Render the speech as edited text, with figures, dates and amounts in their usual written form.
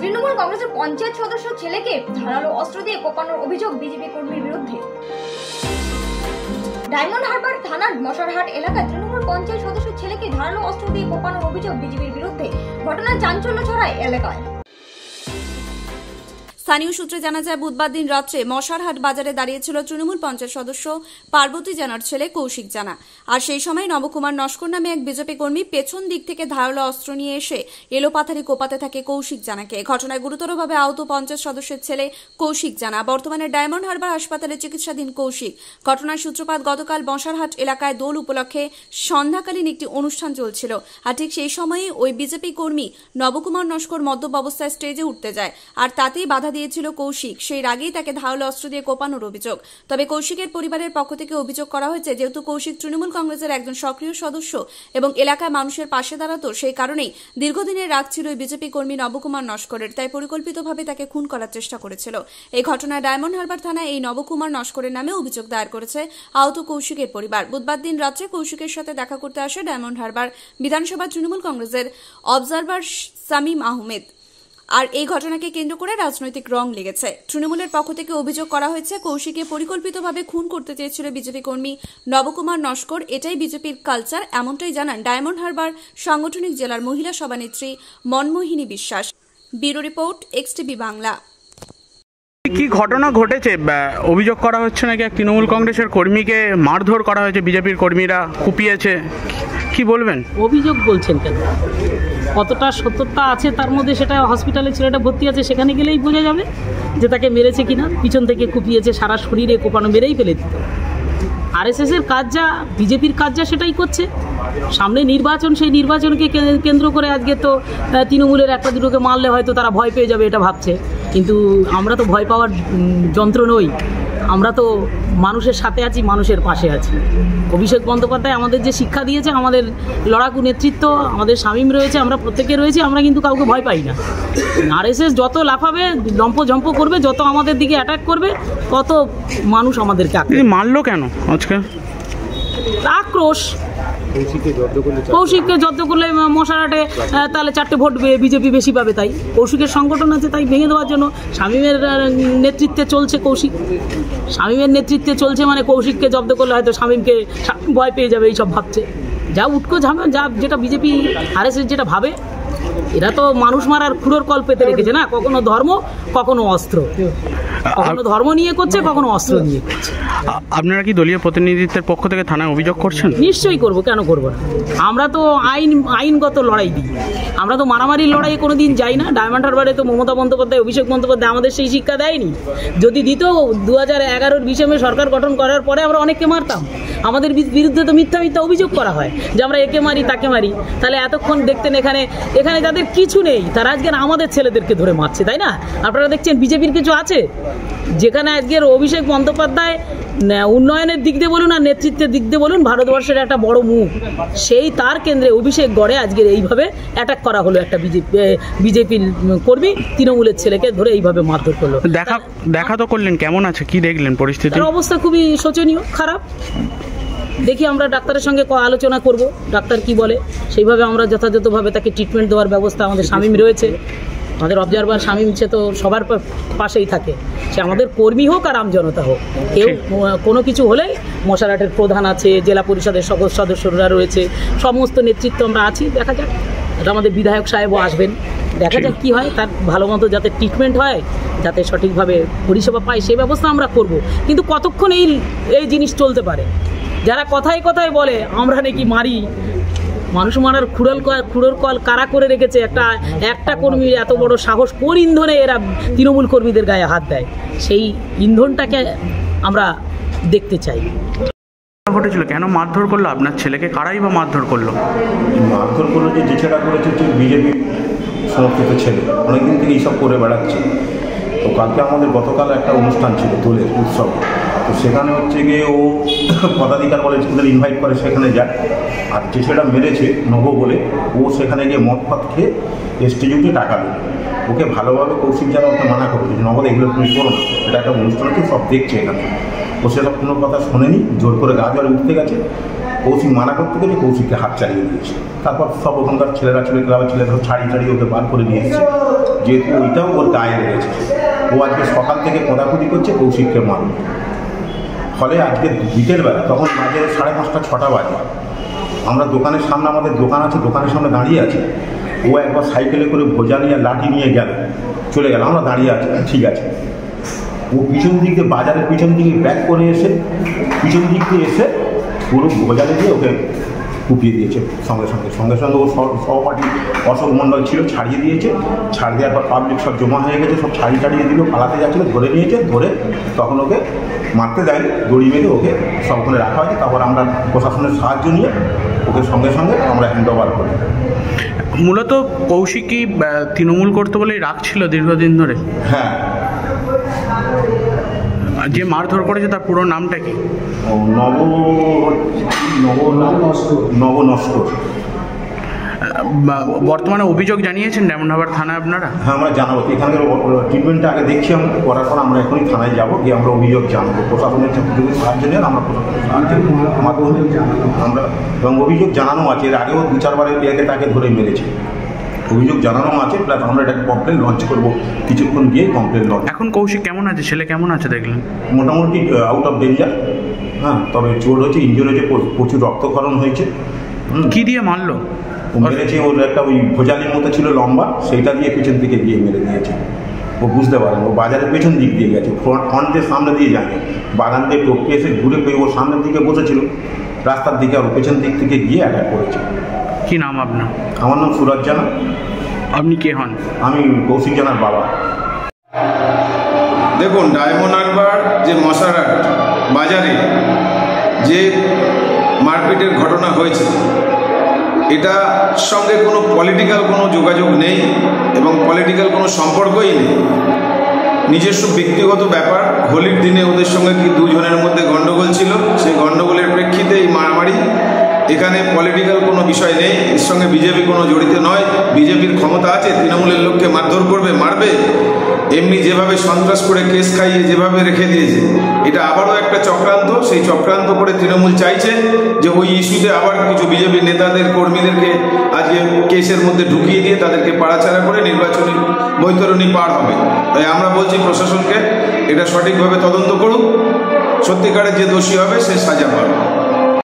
তৃণমূল কংগ্রেসের পঞ্চায়েত সদস্য ছেলেকে ধারালো অস্ত্র দিয়ে কোপানোর অভিযোগ বিজেপি কর্মীর বিরুদ্ধে। ডায়মন্ড হারবার থানার মশারহাট এলাকায় তৃণমূল পঞ্চায়েত সদস্য ছেলেকে ধারালো অস্ত্র দিয়ে কোপানোর অভিযোগ বিজেপির বিরুদ্ধে। ঘটনায় চাঞ্চল্য ছড়ায় এলাকায়। স্থানীয় সূত্রে জানা যায়, বুধবার দিন রাত্রে মশারহাট বাজারে দাঁড়িয়েছিল তৃণমূল পঞ্চায়েত সদস্য পার্বতী জানার ছেলে কৌশিক জানা। আর সেই সময় নবকুমার নস্কর নামে এক বিজেপি কর্মী পেছন দিক থেকে ধারালো অস্ত্র নিয়ে এসে এলোপাথারি কোপাতে থাকে কৌশিক জানাকে। ঘটনায় গুরুতরভাবে আহত পঞ্চায়েত সদস্যের ছেলে কৌশিক জানা। বর্তমানে ডায়মন্ড হারবার হাসপাতালে চিকিৎসাধীন কৌশিক। ঘটনার সূত্রপাত গতকাল মশারহাট এলাকায় দোল উপলক্ষে সন্ধ্যাকালীন একটি অনুষ্ঠান চলছিল। আর ঠিক সেই সময়ে ওই বিজেপি কর্মী নবকুমার নস্কর মদ্যপ অবস্থায় স্টেজে উঠতে যায়, আর তাতেই বাধা দিয়েছিল কৌশিক। সেই আগেই তাকে ধারালো অস্ত্র দিয়ে কোপানোর অভিযোগ। তবে কৌশিকের পরিবারের পক্ষ থেকে অভিযোগ করা হয়েছে, যেহেতু কৌশিক তৃণমূল কংগ্রেসের একজন সক্রিয় সদস্য এবং এলাকায় মানুষের পাশে দাঁড়াতো, সেই কারণেই দীর্ঘদিনের রাগ ছিল ওই বিজেপি কর্মী নবকুমার নস্করের, তাই পরিকল্পিতভাবে তাকে খুন করার চেষ্টা করেছিল। এই ঘটনায় ডায়মন্ড হারবার থানায় এই নবকুমার নস্করের নামে অভিযোগ দায়ের করেছে আহত কৌশিকের পরিবার। বুধবার দিন রাত্রে কৌশিকের সাথে দেখা করতে আসে ডায়মন্ড হারবার বিধানসভা তৃণমূল কংগ্রেসের অবজারভার শামীম আহমেদ। আর এই ঘটনাকে কেন্দ্র করে রাজনৈতিক রং লেগেছে। তৃণমূলের পক্ষ থেকে অভিযোগ করা হয়েছে, কৌশিককে পরিকল্পিতভাবে খুন করতে চেয়েছিল বিজেপি কর্মী নবকুমার নস্কর। এটাই বিজেপির কালচার, এমনটাই জানান ডায়মন্ড হারবার সাংগঠনিক জেলার মহিলা সভানেত্রী মনমোহিনী বিশ্বাস। Bureau report, XTV Bangla. কি ঘটনা ঘটেছে? অভিযোগ করা হচ্ছে নাকি এক তৃণমূল কংগ্রেসের কর্মীকে মারধর করা হয়েছে, বিজেপির কর্মীরা কুপিয়েছে, কি বলবেন? অভিযোগ বলছেন কেন? কতটা সত্যতা আছে তার মধ্যে সেটা হসপিটালে ছেলেটা ভর্তি আছে, সেখানে গেলেই বোঝা যাবে যে তাকে মেরেছে কিনা। পিছন থেকে কুপিয়েছে, সারা শরীরে কোপানো, মেরেই ফেলে দিত। আরএসএসের কাজ যা, বিজেপির কাজ যা, সেটাই করছে। সামনে নির্বাচন, সেই নির্বাচনকে কেন্দ্র করে আজকে তো তৃণমূলের একটা দুটোকে মারলে হয়তো তারা ভয় পেয়ে যাবে, এটা ভাবছে। কিন্তু আমরা তো ভয় পাওয়ার যন্ত্র নই, আমরা তো মানুষের সাথে আছি, মানুষের পাশে আছি। অভিষেক বন্দ্যোপাধ্যায় আমাদের যে শিক্ষা দিয়েছে, আমাদের লড়াকু নেতৃত্ব, আমাদের শামীম রয়েছে, আমরা প্রত্যেকে রয়েছি, আমরা কিন্তু কাউকে ভয় পাই না। আরএসএস যত লাফাবে, লম্পঝম্প করবে, যত আমাদের দিকে অ্যাটাক করবে, তত মানুষ আমাদেরকে মারলো কেন আজকে? আক্রোশ। কৌশিককে জব্দ করলে মশারহাটে তাহলে 4টে ভোট বিজেপি বেশি পাবে, তাই কৌশিকের সংগঠন আছে, তাই ভেঙে দেওয়ার জন্য শামীমের নেতৃত্বে চলছে। শামীমের নেতৃত্বে চলছে মানে কৌশিককে জব্দ করলে হয়তো শামীমকে ভয় পেয়ে যাবে, এইসব ভাবছে। যা উটকো ঝামেলা, যা যেটা বিজেপি আরএসএস যেটা ভাবে, এরা তো মানুষ মারার খুঁড়োর কল পেতে রেখেছে না। কখনো ধর্ম, কখনো অস্ত্র, কখনো ধর্ম নিয়ে করছে, কখনো অস্ত্র নিয়ে করছে। আপনারা কি দলীয় প্রতিনিধিত্বের পক্ষ থেকে থানায় অভিযোগ করছেন? নিশ্চয়ই করবো, কেন করবো না। আমরা তো আইনগত লড়াই দিই, আমরা তো মারামারির লড়াইয়ে কোনো দিন যাই না। ডায়মন্ড হারবারে তো মমতা বন্দ্যোপাধ্যায়, অভিষেক বন্দ্যোপাধ্যায় আমাদের সেই শিক্ষা দেয়নি। যদি দিত, 2011-র 20 মে সরকার গঠন করার পরে আমরা অনেককে মারতাম। আমাদের বিরুদ্ধে তো মিথ্যা অভিযোগ করা হয় যে আমরা একে মারি, তাকে মারি। তাহলে এতক্ষণ দেখতেন এখানে যাদের কিছু নেই, তারা আজকে আমাদের ছেলেদেরকে ধরে মারছে, তাই না? আপনারা দেখছেন বিজেপির কিছু আছে? যেখানে আজকের অভিষেক বন্দ্যোপাধ্যায় উন্নয়নের দিক দিয়ে বলুন আর নেতৃত্বের দিক দিয়ে বলুন, ভারতবর্ষের একটা বড় মুখ, সেই তার কেন্দ্রে অভিষেক গড়ে আজকের এইভাবে অ্যাটাক করা হলো। একটা বিজেপির কর্মী তৃণমূলের ছেলেকে ধরে এইভাবে মারধর করলো। দেখা তো করলেন, কেমন আছে, কি দেখলেন পরিস্থিতি? তার অবস্থা খুবই শোচনীয়, খারাপ। দেখি, আমরা ডাক্তারের সঙ্গে আলোচনা করব, ডাক্তার কি বলে সেইভাবে আমরা যথাযথভাবে তাকে ট্রিটমেন্ট দেওয়ার ব্যবস্থা। আমাদের শামীম রয়েছে, আমাদের অবজারভার শামীম, সে তো সবার পাশেই থাকে, সে আমাদের কর্মী হোক আর আমজনতা হোক। কেউ কোনো কিছু হলেই মশারহাটের প্রধান আছে, জেলা পরিষদের সদস্যরা রয়েছে, সমস্ত নেতৃত্ব আমরা আছি। দেখা যাক, এটা আমাদের বিধায়ক সাহেবও আসবেন, দেখা যাক কি হয়। তার ভালো মতো যাতে ট্রিটমেন্ট হয়, যাতে সঠিকভাবে পরিষেবা পায়, সেই ব্যবস্থা আমরা করব। কিন্তু কতক্ষণ এই জিনিস চলতে পারে? যারা কথায় কথায় বলে আমরা নাকি মারি, মানুষ মারার খুঁড়োর কল কারা করে রেখেছে? একটা কর্মীর এত বড় সাহস, কোন ইন্ধনে এরা তৃণমূল কর্মীদের গায়ে হাত দেয়? সেই ইন্ধনটাকে আমরা দেখতে চাই। ঘটেছিল, কেন মারধর করলো আপনার ছেলেকে? কারাই বা মারধর করলো? মারধর করলো যে ছেলেটা করেছে হচ্ছে বিজেপি সমর্থিত ছেলে, অনেকদিন থেকে এইসব করে বেড়াচ্ছে। তো কালকে আমাদের গতকাল একটা অনুষ্ঠান ছিল, দোলের উৎসব। তো সেখানে হচ্ছে গিয়ে ও পদাধিকার বলে ওদের ইনভাইট করে, সেখানে যায়। আর যে ছেলেটা মেরেছে নব বলে, ও সেখানে গিয়ে মদ ফাত খেয়ে স্টেজে উঠে টাকা দেবে। ওকে ভালোভাবে কৌশিক যারা ওকে মানা করবে যে নগদ এগুলো তুমি করো না, এটা একটা অনুষ্ঠান হচ্ছে, সব দেখছে এখানে। ও সেসব কোনো কথা শোনেনি, জোর করে গা জলে উঠতে গেছে। কৌশিক মানা করতে গেলে কৌশিককে হাত চালিয়ে দিয়েছে। তারপর সব ওখানকার ছেলেরা ছিল, ক্লাবের ছেলেরা ছাড়িয়ে ওকে বার করে নিয়ে এসেছে। যেহেতু ওইটাও ওর গায়ে লেগেছে, ও আজকে সকাল থেকে কোদাকুদি করছে কৌশিককে মারবে। ফলে আজকে বিকেলবেলা তখন বাজে 5:30 6টা বাজে, আমরা দোকানের সামনে, আমাদের দোকান আছে, দোকানের সামনে দাঁড়িয়ে আছে। ও একবার সাইকেলে করে ভোজা নিয়ে লাঠি নিয়ে গেল, চলে গেল, আমরা দাঁড়িয়ে আছি, ঠিক আছে। ও পিছন দিক দিয়ে, বাজারের পিছন দিকে ব্যাক করে এসে, পিছন দিক দিয়ে এসে পুরো ভোজালে দিয়ে ওকে কুপিয়ে দিয়েছে সঙ্গে সঙ্গে। ও সহপাঠী অশোক মণ্ডল ছিল, ছাড়িয়ে দিয়েছে। ছাড় দেওয়ার পর পাবলিক সব জমা হয়ে গেছে, সব ছাড়িয়ে দিল, পালাতে যাচ্ছিলো, ধরে নিয়েছে। ধরে তখন ওকে মারতে দেয়নি, দড়ি মেরে ওকে সব ওখানে রাখা হয়েছে। তারপর আমরা প্রশাসনের সাহায্য নিয়ে ওকে সঙ্গে আমরা হ্যান্ড ওভার করি। মূলত কৌশিকই তৃণমূল করতে বলেই রাখছিল দীর্ঘদিন ধরে? হ্যাঁ। যে মারধর করেছে তার পুরো নামটা কি? নব নস্কর। বর্তমানে অভিযোগ জানিয়েছেন ডায়মন্ডহারবার থানায় আপনারা? হ্যাঁ, আমরা জানাবো। এখানকার ট্রিটমেন্টটা আগে দেখছি আমরা, করার পর আমরা এখনই থানায় যাবো, গিয়ে আমরা অভিযোগ জানাবো। প্রশাসনের যদি সাহায্য নেন আমরা প্রশাসনের সাহায্যের মাধ্যমে আমরা, এবং অভিযোগ জানানো আছে। এর আগেও 2-4 বার তাকে ধরে মেরেছে, অভিযোগ জানানো আছে। প্লাস আমরা এটাকে কমপ্লেন লঞ্চ করবো, কিছুক্ষণ গিয়ে কমপ্লেন লঞ্চ। এখন কৌশিক কেমন আছে? ছেলে কেমন আছে দেখলেন? মোটামুটি আউট অফ ডেঞ্জার। হ্যাঁ, তবে চোট হয়েছে, ইঞ্জুরি হয়েছে, প্রচুর রক্তক্ষরণ হয়েছে। কি দিয়ে মারলো? মেরেছে ওর একটা ওই ভোজালির মতো ছিল লম্বা, সেইটা দিয়ে পেছন দিকে গিয়ে মেরে দিয়েছে। ও বুঝতে পারেন, ও বাজারের পেছন দিক দিয়ে গেছে, ফ্রন্টের সামনে দিয়ে যায়নি, বাগান দিয়ে টপকে এসে ঘুরে পেয়ে ওর সামনের দিকে বসেছিল রাস্তার দিকে, আর পেছন দিক থেকে গিয়ে অ্যাটাক করেছে। কি নাম আপনার? আমার নাম সুরজ জানা। আপনি কে হন? আমি কৌশিক জানার বাবা। দেখুন, ডায়মন্ডহারবার যে মশারহাট বাজারে যে মারপিটের ঘটনা হয়েছে, এটার সঙ্গে কোনো পলিটিক্যাল কোনো যোগাযোগ নেই এবং পলিটিক্যাল কোনো সম্পর্কই নেই। নিজস্ব ব্যক্তিগত ব্যাপার। হোলির দিনে ওদের সঙ্গে কি দুজনের মধ্যে গণ্ডগোল ছিল, সেই গণ্ডগোলের প্রেক্ষিতে এই মারামারি। এখানে পলিটিক্যাল কোনো বিষয় নেই, এর সঙ্গে বিজেপি কোনো জড়িত নয়। বিজেপির ক্ষমতা আছে, তৃণমূলের লোককে মারধর করবে, মারবে। এমনি যেভাবে সন্ত্রাস করে কেস খাইয়ে যেভাবে রেখে দিয়েছে, এটা আবারও একটা চক্রান্ত। সেই চক্রান্ত করে তৃণমূল চাইছে যে ওই ইস্যুতে আবার কিছু বিজেপি নেতাদের, কর্মীদেরকে আজকে কেসের মধ্যে ঢুকিয়ে দিয়ে তাদেরকে পাড়াছাড়া করে নির্বাচনী বৈতরণী পার হবে। তাই আমরা বলছি প্রশাসনকে এটা সঠিকভাবে তদন্ত করুক, সত্যিকারের যে দোষী হবে সে সাজা পাবে।